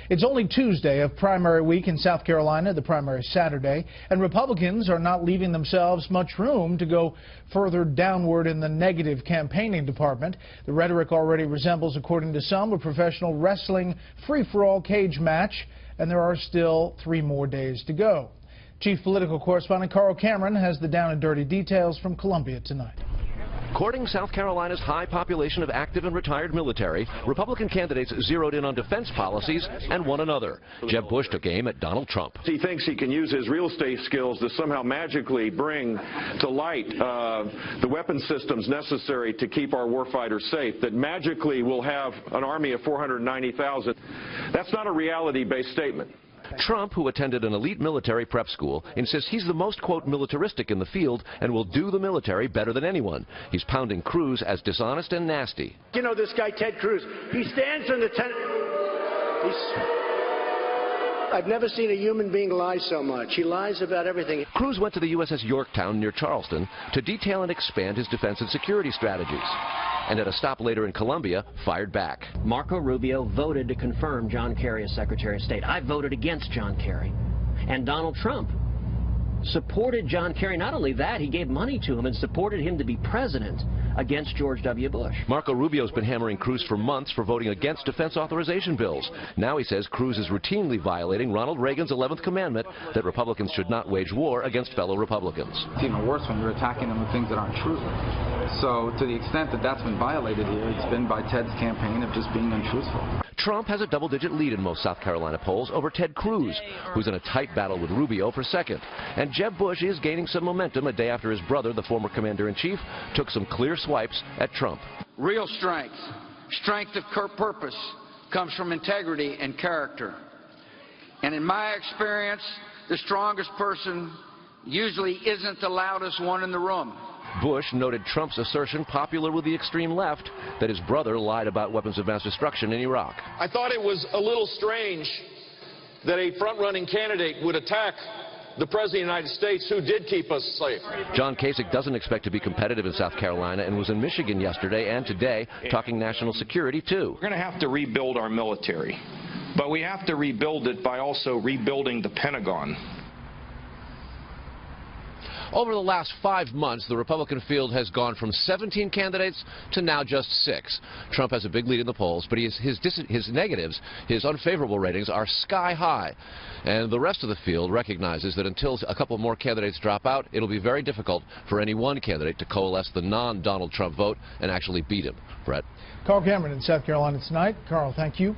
It's only Tuesday of primary week in South Carolina, the primary Saturday, and Republicans are not leaving themselves much room to go further downward in the negative campaigning department. The rhetoric already resembles, according to some, a professional wrestling free-for-all cage match, and there are still 3 more days to go. Chief political correspondent Carl Cameron has the down and dirty details from Columbia tonight. Courting South Carolina's high population of active and retired military, Republican candidates zeroed in on defense policies and one another. Jeb Bush took aim at Donald Trump. He thinks he can use his real estate skills to somehow magically bring to light the weapon systems necessary to keep our warfighters safe, that magically we'll have an army of 490,000. That's not a reality-based statement. Trump, who attended an elite military prep school, insists he's the most, quote, militaristic in the field and will do the military better than anyone. He's pounding Cruz as dishonest and nasty. You know this guy, Ted Cruz, he stands in the I've never seen a human being lie so much. He lies about everything. Cruz went to the USS Yorktown near Charleston to detail and expand his defense and security strategies. And at a stop later in Columbia, fired back. Marco Rubio voted to confirm John Kerry as Secretary of State. I voted against John Kerry. And Donald Trump supported John Kerry. Not only that, he gave money to him and supported him to be president against George W. Bush. Marco Rubio's been hammering Cruz for months for voting against defense authorization bills. Now he says Cruz is routinely violating Ronald Reagan's 11th commandment that Republicans should not wage war against fellow Republicans. It's even worse when you're attacking them with things that aren't true. So to the extent that that's been violated here, it's been by Ted's campaign of just being untruthful. Trump has a double-digit lead in most South Carolina polls over Ted Cruz, who's in a tight battle with Rubio for second. And Jeb Bush is gaining some momentum a day after his brother, the former commander-in-chief, took some clear swipes at Trump. Real strength of purpose, comes from integrity and character. And in my experience, the strongest person usually isn't the loudest one in the room. Bush noted Trump's assertion, popular with the extreme left, that his brother lied about weapons of mass destruction in Iraq. I thought it was a little strange that a front-running candidate would attack the President of the United States, who did keep us safe. John Kasich doesn't expect to be competitive in South Carolina and was in Michigan yesterday and today talking national security, too. We're going to have to rebuild our military, but we have to rebuild it by also rebuilding the Pentagon. Over the last 5 months, the Republican field has gone from 17 candidates to now just 6. Trump has a big lead in the polls, but his negatives, his unfavorable ratings, are sky high. And the rest of the field recognizes that until a couple more candidates drop out, it'll be very difficult for any one candidate to coalesce the non-Donald Trump vote and actually beat him. Brett. Carl Cameron in South Carolina tonight. Carl, thank you.